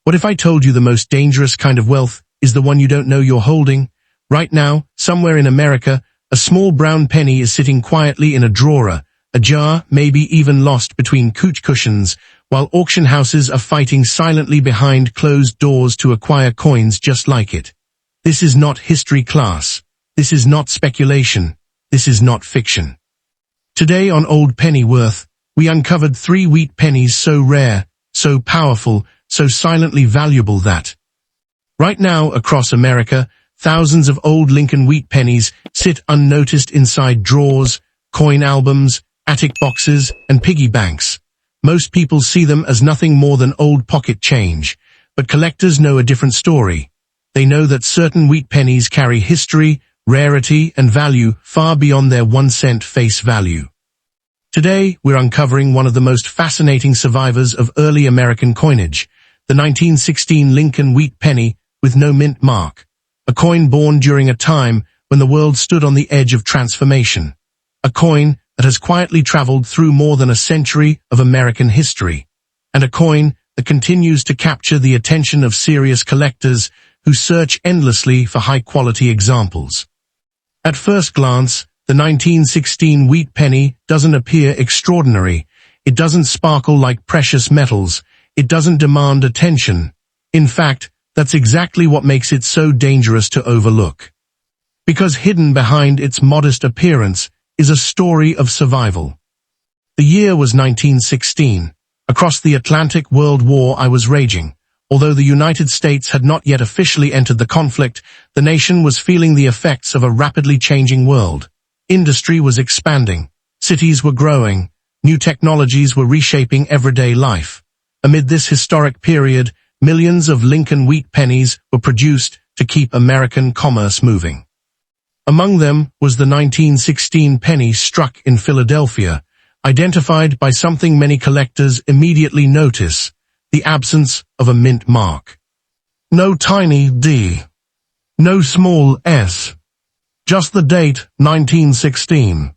What if I told you the most dangerous kind of wealth is the one you don't know you're holding? Right now, somewhere in America, a small brown penny is sitting quietly in a drawer, a jar, maybe even lost between couch cushions, while auction houses are fighting silently behind closed doors to acquire coins just like it. This is not history class. This is not speculation. This is not fiction. Today on Old Penny Worth, we uncovered 3 wheat pennies so rare, so powerful, so silently valuable that right now across America, thousands of old Lincoln Wheat Pennies sit unnoticed inside drawers, coin albums, attic boxes, and piggy banks. Most people see them as nothing more than old pocket change, but collectors know a different story. They know that certain wheat pennies carry history, rarity, and value far beyond their 1-cent face value. Today, we're uncovering one of the most fascinating survivors of early American coinage, the 1916 Lincoln Wheat Penny with no mint mark, a coin born during a time when the world stood on the edge of transformation, a coin that has quietly traveled through more than a century of American history, and a coin that continues to capture the attention of serious collectors who search endlessly for high-quality examples. At first glance, the 1916 wheat penny doesn't appear extraordinary. It doesn't sparkle like precious metals. It doesn't demand attention. In fact, that's exactly what makes it so dangerous to overlook. Because hidden behind its modest appearance is a story of survival. The year was 1916. Across the Atlantic, World War I was raging. Although the United States had not yet officially entered the conflict, the nation was feeling the effects of a rapidly changing world. Industry was expanding. Cities were growing. New technologies were reshaping everyday life. Amid this historic period, millions of Lincoln Wheat Pennies were produced to keep American commerce moving. Among them was the 1916 penny struck in Philadelphia, identified by something many collectors immediately notice: the absence of a mint mark. No tiny d. No small s. Just the date, 1916.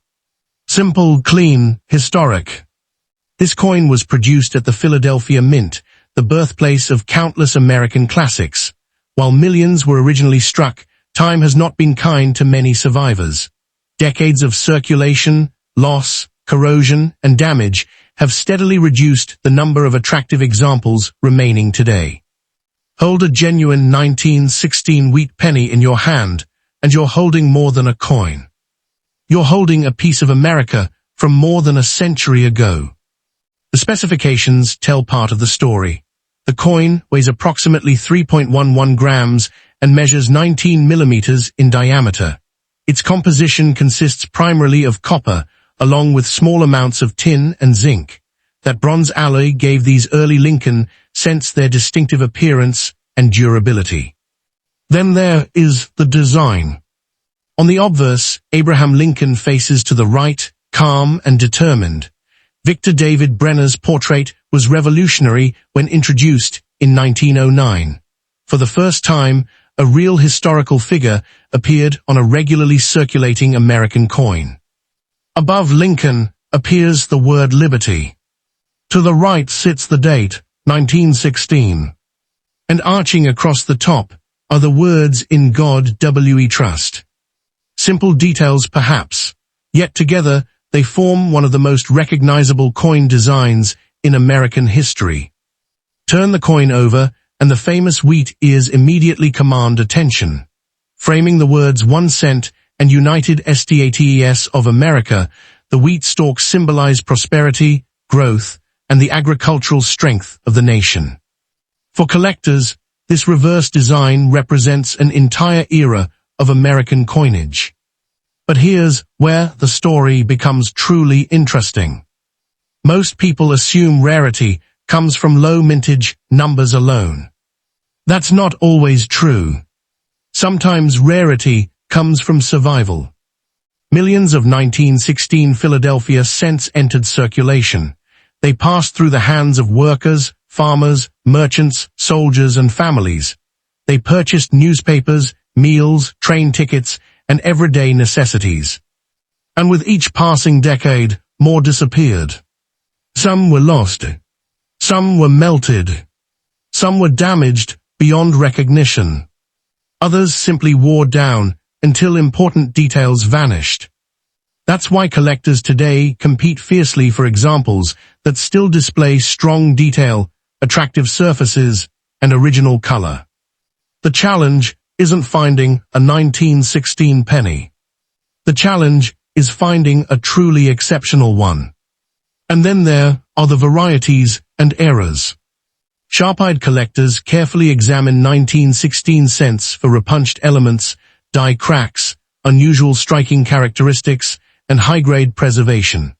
Simple, clean, historic. This coin was produced at the Philadelphia Mint, the birthplace of countless American classics. While millions were originally struck, time has not been kind to many survivors. Decades of circulation, loss, corrosion, and damage have steadily reduced the number of attractive examples remaining today. Hold a genuine 1916 wheat penny in your hand, and you're holding more than a coin. You're holding a piece of America from more than a century ago. The specifications tell part of the story. The coin weighs approximately 3.11 grams and measures 19 millimeters in diameter. Its composition consists primarily of copper, along with small amounts of tin and zinc. That bronze alloy gave these early Lincoln cents their distinctive appearance and durability. Then there is the design. On the obverse, Abraham Lincoln faces to the right, calm and determined. Victor David Brenner's portrait was revolutionary when introduced in 1909. For the first time, a real historical figure appeared on a regularly circulating American coin. Above Lincoln appears the word liberty. To the right sits the date, 1916. And arching across the top are the words "In God We Trust." Simple details perhaps, yet together they form one of the most recognizable coin designs in American history. Turn the coin over, and the famous wheat ears immediately command attention. Framing the words 1 cent and United States of America, the wheat stalks symbolize prosperity, growth, and the agricultural strength of the nation. For collectors, this reverse design represents an entire era of American coinage. But here's where the story becomes truly interesting. Most people assume rarity comes from low mintage numbers alone. That's not always true. Sometimes rarity comes from survival. Millions of 1916 Philadelphia cents entered circulation. They passed through the hands of workers, farmers, merchants, soldiers, and families. They purchased newspapers, meals, train tickets, and everyday necessities. And with each passing decade, more disappeared. Some were lost. Some were melted. Some were damaged beyond recognition. Others simply wore down until important details vanished. That's why collectors today compete fiercely for examples that still display strong detail, attractive surfaces, and original color. The challenge isn't finding a 1916 penny. The challenge is finding a truly exceptional one. And then there are the varieties and errors. Sharp-eyed collectors carefully examine 1916 cents for repunched elements, die cracks, unusual striking characteristics, and high-grade preservation.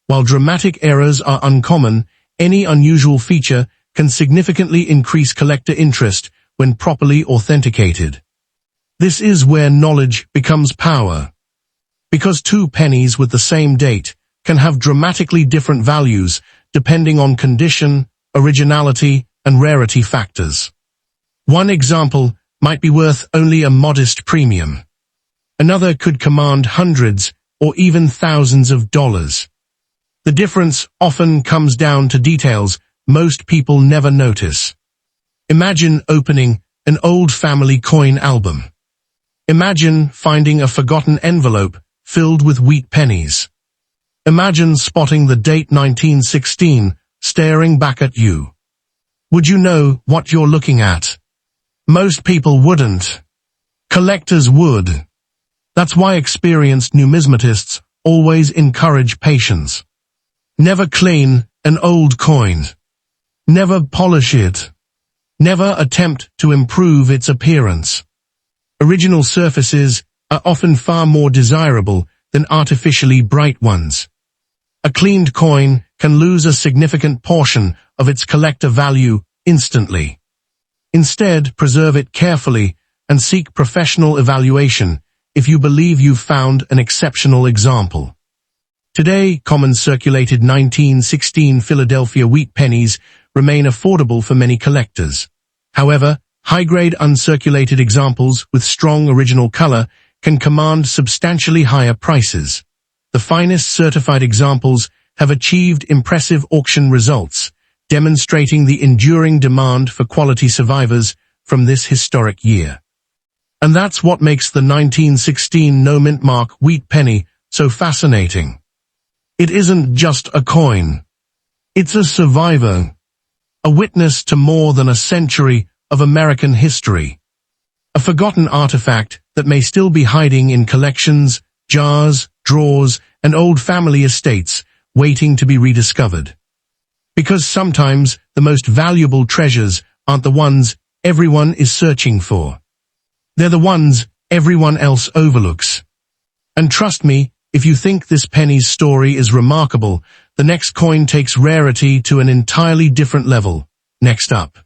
While dramatic errors are uncommon, any unusual feature can significantly increase collector interest when properly authenticated. This is where knowledge becomes power. Because two pennies with the same date can have dramatically different values depending on condition, originality, and rarity factors. One example might be worth only a modest premium. Another could command hundreds or even thousands of dollars. The difference often comes down to details most people never notice. Imagine opening an old family coin album. Imagine finding a forgotten envelope filled with wheat pennies. Imagine spotting the date 1916 staring back at you. Would you know what you're looking at? Most people wouldn't. Collectors would. That's why experienced numismatists always encourage patience. Never clean an old coin. Never polish it. Never attempt to improve its appearance. Original surfaces are often far more desirable than artificially bright ones. A cleaned coin can lose a significant portion of its collector value instantly. Instead, preserve it carefully and seek professional evaluation if you believe you've found an exceptional example. Today, common circulated 1916 Philadelphia wheat pennies remain affordable for many collectors. However, high-grade uncirculated examples with strong original color can command substantially higher prices. The finest certified examples have achieved impressive auction results, demonstrating the enduring demand for quality survivors from this historic year. And that's what makes the 1916 no-mint mark wheat penny so fascinating. It isn't just a coin. It's a survivor, a witness to more than a century of American history. A forgotten artifact that may still be hiding in collections, jars, drawers, and old family estates, waiting to be rediscovered. Because sometimes the most valuable treasures aren't the ones everyone is searching for. They're the ones everyone else overlooks. And trust me, if you think this penny's story is remarkable, the next coin takes rarity to an entirely different level. Next up.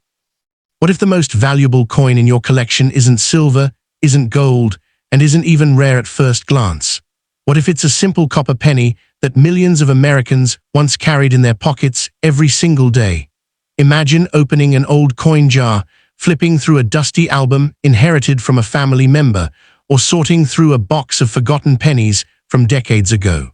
What if the most valuable coin in your collection isn't silver, isn't gold, and isn't even rare at first glance? What if it's a simple copper penny that millions of Americans once carried in their pockets every single day? Imagine opening an old coin jar, flipping through a dusty album inherited from a family member, or sorting through a box of forgotten pennies from decades ago.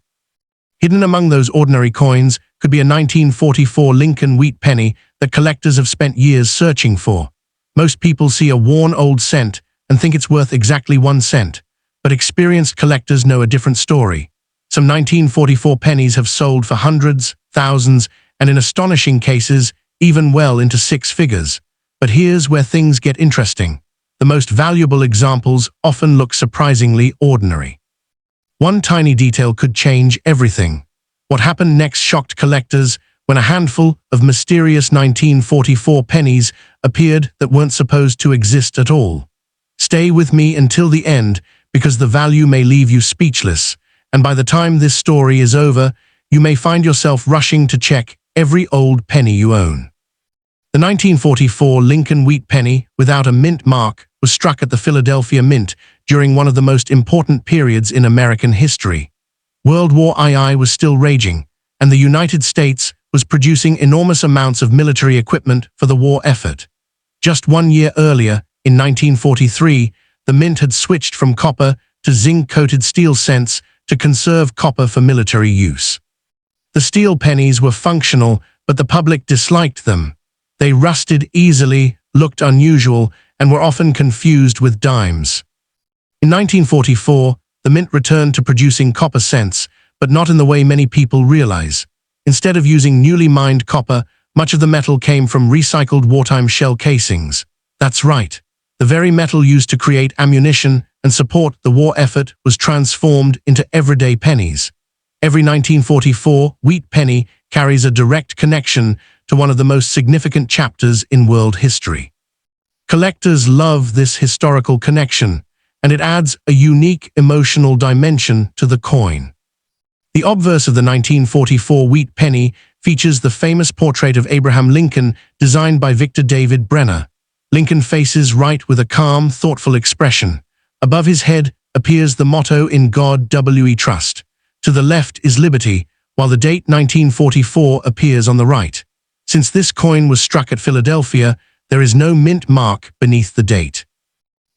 Hidden among those ordinary coins could be a 1944 Lincoln Wheat Penny that collectors have spent years searching for. Most people see a worn old cent and think it's worth exactly 1 cent, but experienced collectors know a different story. Some 1944 pennies have sold for hundreds, thousands, and in astonishing cases, even well into 6 figures. But here's where things get interesting. The most valuable examples often look surprisingly ordinary. One tiny detail could change everything. What happened next shocked collectors when a handful of mysterious 1944 pennies appeared that weren't supposed to exist at all. Stay with me until the end, because the value may leave you speechless, and by the time this story is over, you may find yourself rushing to check every old penny you own. The 1944 Lincoln Wheat Penny, without a mint mark, was struck at the Philadelphia Mint during one of the most important periods in American history. World War II was still raging, and the United States was producing enormous amounts of military equipment for the war effort. Just 1 year earlier, in 1943, the mint had switched from copper to zinc-coated steel cents to conserve copper for military use. The steel pennies were functional, but the public disliked them. They rusted easily, looked unusual, and were often confused with dimes. In 1944, the mint returned to producing copper cents, but not in the way many people realize. Instead of using newly mined copper, much of the metal came from recycled wartime shell casings. That's right. The very metal used to create ammunition and support the war effort was transformed into everyday pennies. Every 1944 wheat penny carries a direct connection to one of the most significant chapters in world history. Collectors love this historical connection, and it adds a unique emotional dimension to the coin. The obverse of the 1944 wheat penny features the famous portrait of Abraham Lincoln designed by Victor David Brenner. Lincoln faces right with a calm, thoughtful expression. Above his head appears the motto "In God We Trust." To the left is liberty, while the date 1944 appears on the right. Since this coin was struck at Philadelphia, there is no mint mark beneath the date.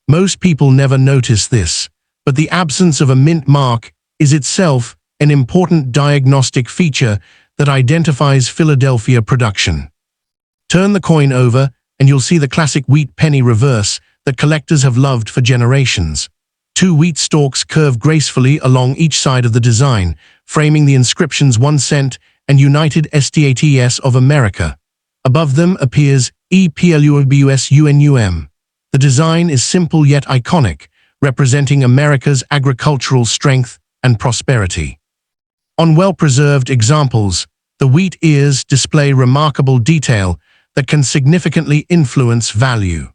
Most people never notice this, but the absence of a mint mark is itself an important diagnostic feature that identifies Philadelphia production. Turn the coin over, and you'll see the classic wheat penny reverse that collectors have loved for generations. Two wheat stalks curve gracefully along each side of the design, framing the inscriptions 1 cent and United States of America. Above them appears EPLUBUSUNUM. The design is simple yet iconic, representing America's agricultural strength and prosperity. On well-preserved examples, the wheat ears display remarkable detail that can significantly influence value.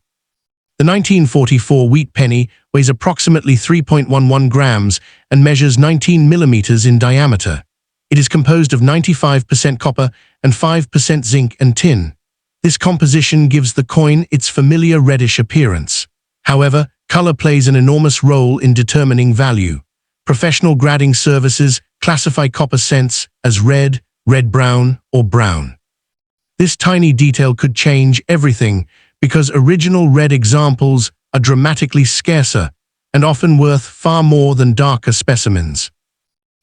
The 1944 wheat penny weighs approximately 3.11 grams and measures 19 millimeters in diameter. It is composed of 95% copper and 5% zinc and tin. This composition gives the coin its familiar reddish appearance. However, color plays an enormous role in determining value. Professional grading services classify copper cents as red, red-brown, or brown. This tiny detail could change everything because original red examples are dramatically scarcer and often worth far more than darker specimens.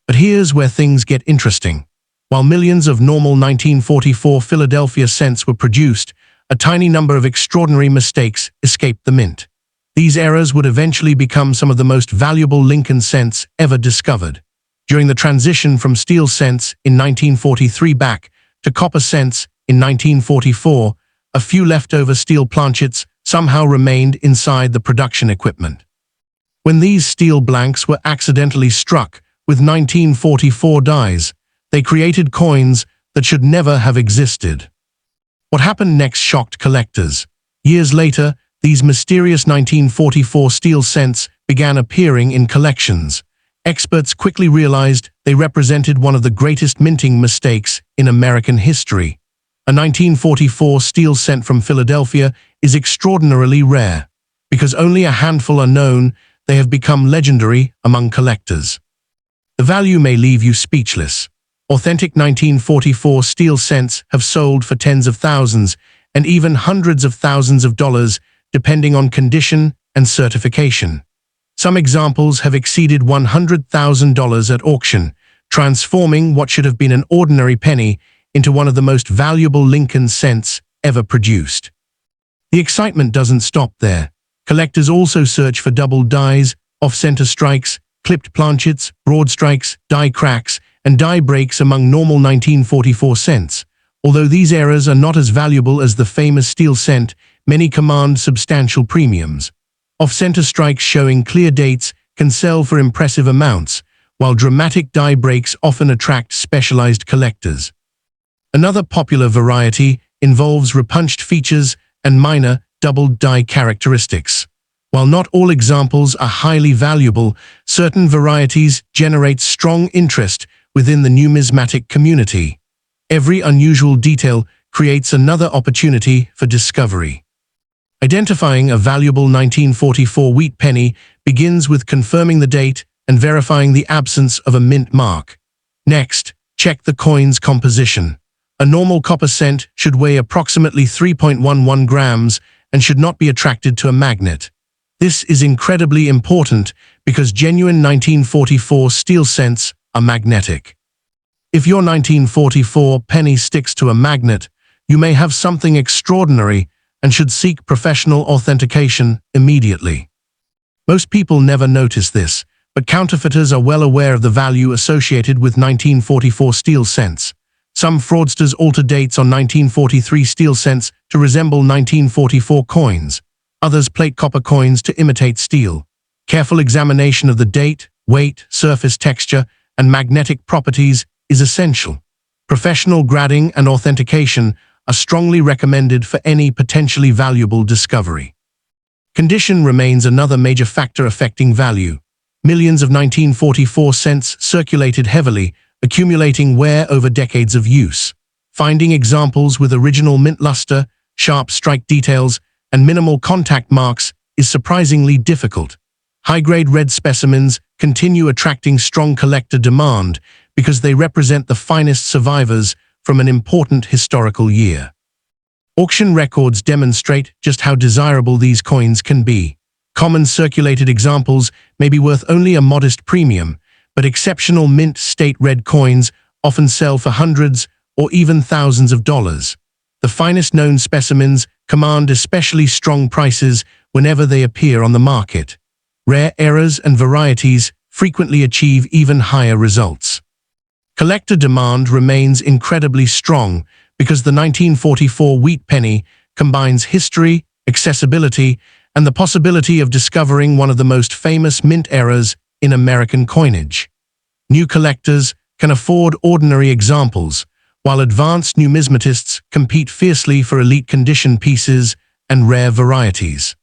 But here's where things get interesting. While millions of normal 1944 Philadelphia cents were produced, a tiny number of extraordinary mistakes escaped the mint. These errors would eventually become some of the most valuable Lincoln cents ever discovered. During the transition from steel cents in 1943 back to copper cents in 1944, a few leftover steel planchets somehow remained inside the production equipment. When these steel blanks were accidentally struck with 1944 dies, they created coins that should never have existed. What happened next shocked collectors. Years later, these mysterious 1944 steel cents began appearing in collections. Experts quickly realized they represented one of the greatest minting mistakes in American history. A 1944 steel cent from Philadelphia is extraordinarily rare. Because only a handful are known, they have become legendary among collectors. The value may leave you speechless. Authentic 1944 steel cents have sold for tens of thousands and even hundreds of thousands of dollars, depending on condition and certification. Some examples have exceeded $100,000 at auction, transforming what should have been an ordinary penny into one of the most valuable Lincoln cents ever produced. The excitement doesn't stop there. Collectors also search for double dies, off-center strikes, clipped planchets, broad strikes, die cracks, and die breaks among normal 1944 cents. Although these errors are not as valuable as the famous steel cent, many command substantial premiums. Off-center strikes showing clear dates can sell for impressive amounts, while dramatic die breaks often attract specialized collectors. Another popular variety involves repunched features and minor doubled die characteristics. While not all examples are highly valuable, certain varieties generate strong interest within the numismatic community. Every unusual detail creates another opportunity for discovery. Identifying a valuable 1944 wheat penny begins with confirming the date and verifying the absence of a mint mark. Next, check the coin's composition. A normal copper cent should weigh approximately 3.11 grams and should not be attracted to a magnet. This is incredibly important because genuine 1944 steel cents are magnetic. If your 1944 penny sticks to a magnet, you may have something extraordinary and should seek professional authentication immediately. Most people never notice this, but counterfeiters are well aware of the value associated with 1944 steel cents. Some fraudsters alter dates on 1943 steel cents to resemble 1944 coins. Others plate copper coins to imitate steel. Careful examination of the date, weight, surface texture, and magnetic properties is essential. Professional grading and authentication are strongly recommended for any potentially valuable discovery. Condition remains another major factor affecting value. Millions of 1944 cents circulated heavily, accumulating wear over decades of use. Finding examples with original mint luster, sharp strike details, and minimal contact marks is surprisingly difficult. High-grade red specimens continue attracting strong collector demand because they represent the finest survivors from an important historical year. Auction records demonstrate just how desirable these coins can be. Common circulated examples may be worth only a modest premium, but exceptional mint state red coins often sell for hundreds or even thousands of dollars. The finest known specimens command especially strong prices whenever they appear on the market. Rare errors and varieties frequently achieve even higher results. Collector demand remains incredibly strong because the 1944 wheat penny combines history, accessibility, and the possibility of discovering one of the most famous mint eras in American coinage. New collectors can afford ordinary examples, while advanced numismatists compete fiercely for elite condition pieces and rare varieties.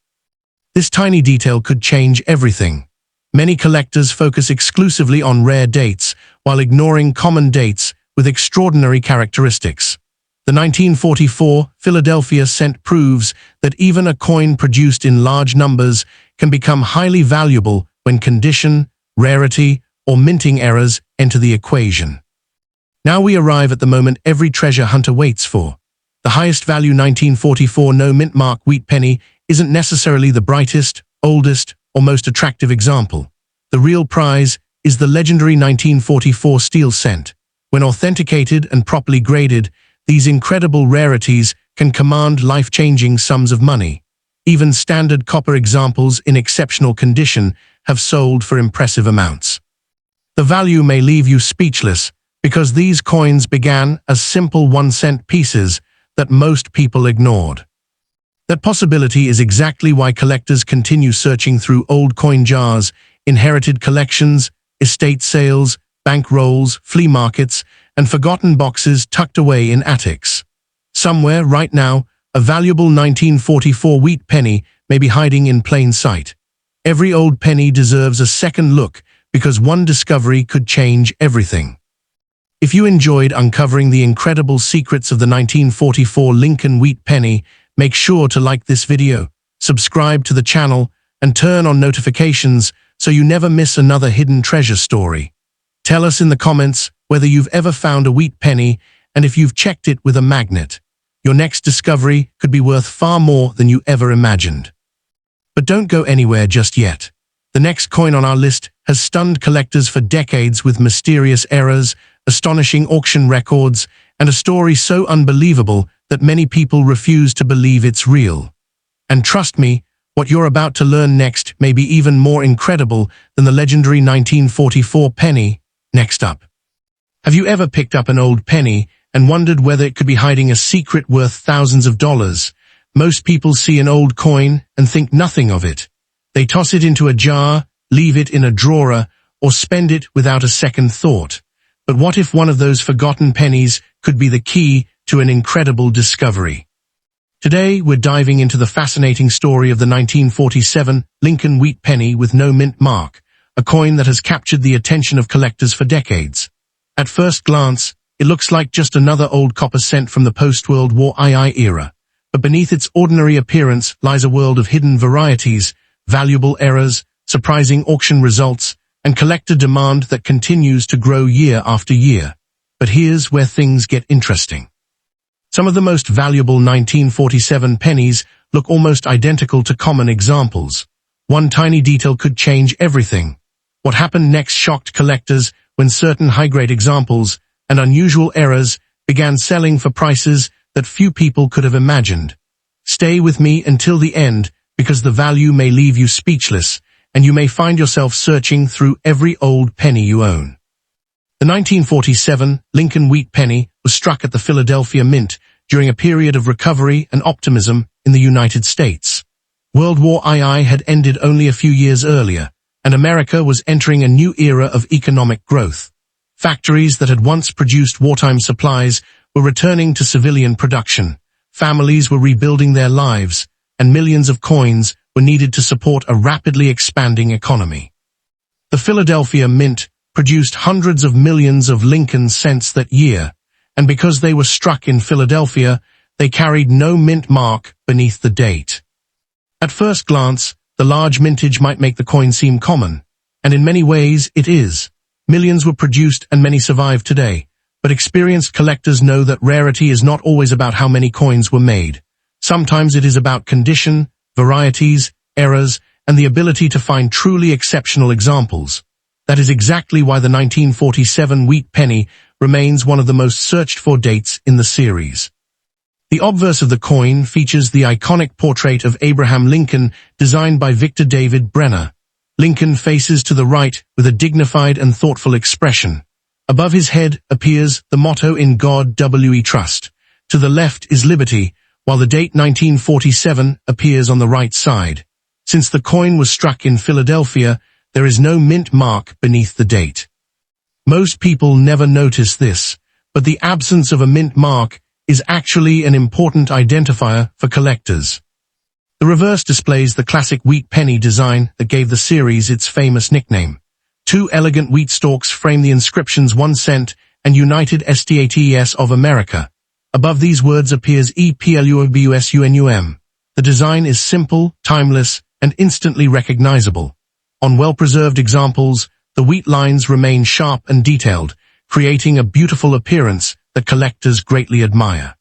This tiny detail could change everything. Many collectors focus exclusively on rare dates while ignoring common dates with extraordinary characteristics. The 1944 Philadelphia cent proves that even a coin produced in large numbers can become highly valuable when condition, rarity, or minting errors enter the equation. Now we arrive at the moment every treasure hunter waits for. The highest value 1944 no mint mark wheat penny isn't necessarily the brightest, oldest, or most attractive example. The real prize is the legendary 1944 steel cent. When authenticated and properly graded, these incredible rarities can command life-changing sums of money. Even standard copper examples in exceptional condition have sold for impressive amounts. The value may leave you speechless because these coins began as simple 1-cent pieces that most people ignored. That possibility is exactly why collectors continue searching through old coin jars, inherited collections, estate sales, bank rolls, flea markets, and forgotten boxes tucked away in attics. Somewhere, right now, a valuable 1944 wheat penny may be hiding in plain sight. Every old penny deserves a second look because one discovery could change everything. If you enjoyed uncovering the incredible secrets of the 1944 Lincoln Wheat Penny, make sure to like this video, subscribe to the channel, and turn on notifications so you never miss another hidden treasure story. Tell us in the comments whether you've ever found a wheat penny and if you've checked it with a magnet. Your next discovery could be worth far more than you ever imagined. But don't go anywhere just yet. The next coin on our list has stunned collectors for decades with mysterious errors, astonishing auction records, and a story so unbelievable that many people refuse to believe it's real. And trust me, what you're about to learn next may be even more incredible than the legendary 1944 penny. Next up. Have you ever picked up an old penny and wondered whether it could be hiding a secret worth thousands of dollars? Most people see an old coin and think nothing of it. They toss it into a jar, leave it in a drawer, or spend it without a second thought. But what if one of those forgotten pennies could be the key to an incredible discovery? Today, we're diving into the fascinating story of the 1947 Lincoln Wheat Penny with no mint mark, a coin that has captured the attention of collectors for decades. At first glance, it looks like just another old copper cent from the post-World War II era. But beneath its ordinary appearance lies a world of hidden varieties, valuable errors, surprising auction results, and collector demand that continues to grow year after year. But here's where things get interesting. Some of the most valuable 1947 pennies look almost identical to common examples. One tiny detail could change everything. What happened next shocked collectors when certain high-grade examples and unusual errors began selling for prices that few people could have imagined. Stay with me until the end, because the value may leave you speechless, and you may find yourself searching through every old penny you own. The 1947 Lincoln Wheat Penny was struck at the Philadelphia Mint during a period of recovery and optimism in the United States. World War II had ended only a few years earlier, and America was entering a new era of economic growth. Factories that had once produced wartime supplies were returning to civilian production. Families were rebuilding their lives, and millions of coins were needed to support a rapidly expanding economy. The Philadelphia Mint produced hundreds of millions of Lincoln cents that year, and because they were struck in Philadelphia, they carried no mint mark beneath the date. At first glance, the large mintage might make the coin seem common, and in many ways it is. Millions were produced and many survive today, but experienced collectors know that rarity is not always about how many coins were made. Sometimes it is about condition, varieties, errors, and the ability to find truly exceptional examples. That is exactly why the 1947 wheat penny remains one of the most searched-for dates in the series. The obverse of the coin features the iconic portrait of Abraham Lincoln designed by Victor David Brenner. Lincoln faces to the right with a dignified and thoughtful expression. Above his head appears the motto "In God We Trust." To the left is liberty, while the date 1947 appears on the right side. Since the coin was struck in Philadelphia, there is no mint mark beneath the date. Most people never notice this, but the absence of a mint mark is actually an important identifier for collectors. The reverse displays the classic wheat penny design that gave the series its famous nickname. Two elegant wheat stalks frame the inscriptions 1 cent and United States of America. Above these words appears EPLUOBUSUNUM. The design is simple, timeless, and instantly recognizable. On well-preserved examples, the wheat lines remain sharp and detailed, creating a beautiful appearance that collectors greatly admire.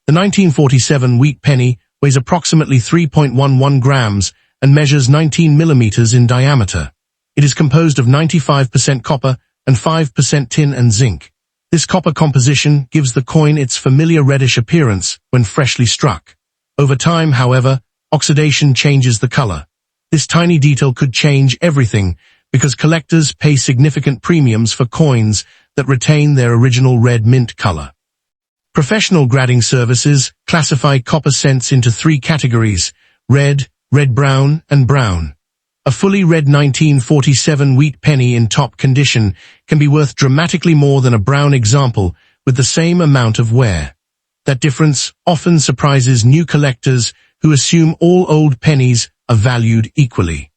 The 1947 wheat penny weighs approximately 3.11 grams and measures 19 millimeters in diameter. It is composed of 95% copper and 5% tin and zinc. This copper composition gives the coin its familiar reddish appearance when freshly struck. Over time, however, oxidation changes the color. This tiny detail could change everything because collectors pay significant premiums for coins that retain their original red mint color. Professional grading services classify copper cents into 3 categories: red, red-brown, and brown. A fully red 1947 wheat penny in top condition can be worth dramatically more than a brown example with the same amount of wear. That difference often surprises new collectors who assume all old pennies are valued equally.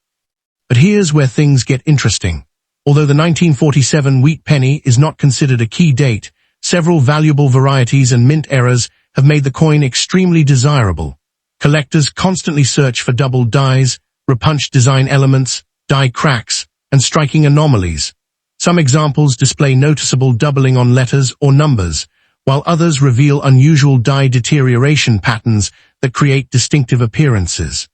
But here's where things get interesting. Although the 1947 wheat penny is not considered a key date, several valuable varieties and mint errors have made the coin extremely desirable. Collectors constantly search for doubled dies, repunched design elements, die cracks, and striking anomalies. Some examples display noticeable doubling on letters or numbers, while others reveal unusual die deterioration patterns that create distinctive appearances.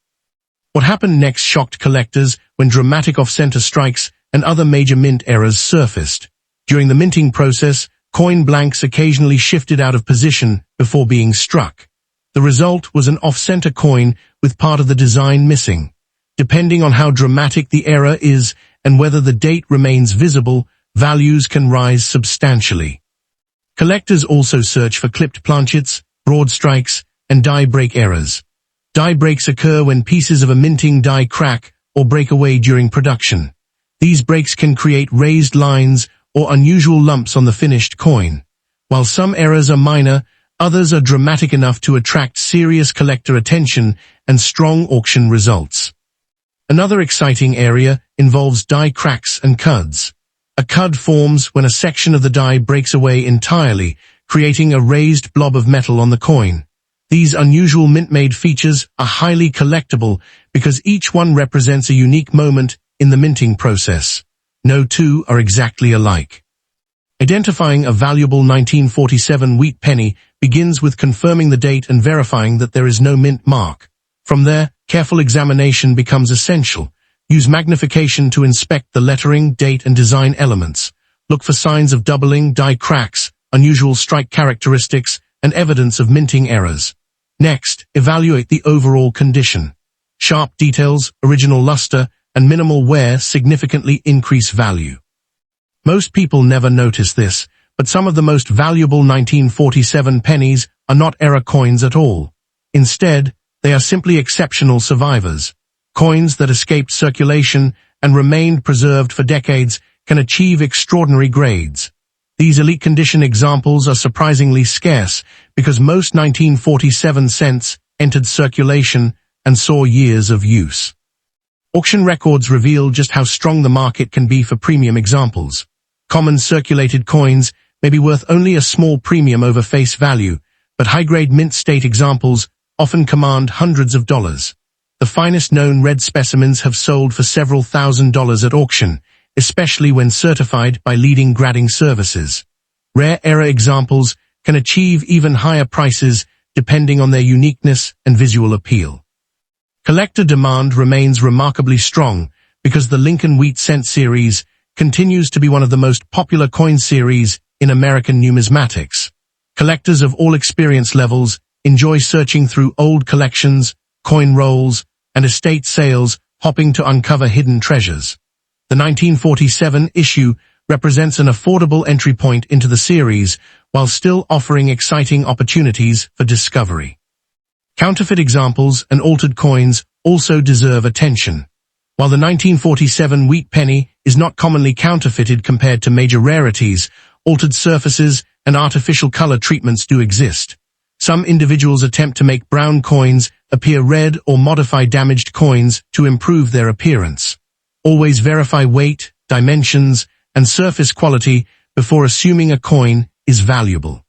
What happened next shocked collectors when dramatic off-center strikes and other major mint errors surfaced. During the minting process, coin blanks occasionally shifted out of position before being struck. The result was an off-center coin with part of the design missing. Depending on how dramatic the error is and whether the date remains visible, values can rise substantially. Collectors also search for clipped planchets, broad strikes, and die break errors. Die breaks occur when pieces of a minting die crack or break away during production. These breaks can create raised lines or unusual lumps on the finished coin. While some errors are minor, others are dramatic enough to attract serious collector attention and strong auction results. Another exciting area involves die cracks and cuds. A cud forms when a section of the die breaks away entirely, creating a raised blob of metal on the coin. These unusual mint-made features are highly collectible because each one represents a unique moment in the minting process. No two are exactly alike. Identifying a valuable 1947 wheat penny begins with confirming the date and verifying that there is no mint mark. From there, careful examination becomes essential. Use magnification to inspect the lettering, date, and design elements. Look for signs of doubling, die cracks, unusual strike characteristics, and evidence of minting errors. Next, evaluate the overall condition. Sharp details, original luster, and minimal wear significantly increase value. Most people never notice this, but some of the most valuable 1947 pennies are not error coins at all. Instead, they are simply exceptional survivors. Coins that escaped circulation and remained preserved for decades can achieve extraordinary grades. These elite condition examples are surprisingly scarce because most 1947 cents entered circulation and saw years of use. Auction records reveal just how strong the market can be for premium examples. Common circulated coins may be worth only a small premium over face value, but high-grade mint state examples often command hundreds of dollars. The finest known red specimens have sold for several $1,000s at auction, especially when certified by leading grading services. Rare error examples can achieve even higher prices depending on their uniqueness and visual appeal. Collector demand remains remarkably strong because the Lincoln Wheat Cent series continues to be one of the most popular coin series in American numismatics. Collectors of all experience levels enjoy searching through old collections, coin rolls, and estate sales, hoping to uncover hidden treasures. The 1947 issue represents an affordable entry point into the series, while still offering exciting opportunities for discovery. Counterfeit examples and altered coins also deserve attention. While the 1947 wheat penny is not commonly counterfeited compared to major rarities, altered surfaces and artificial color treatments do exist. Some individuals attempt to make brown coins appear red or modify damaged coins to improve their appearance. Always verify weight, dimensions, and surface quality before assuming a coin is valuable.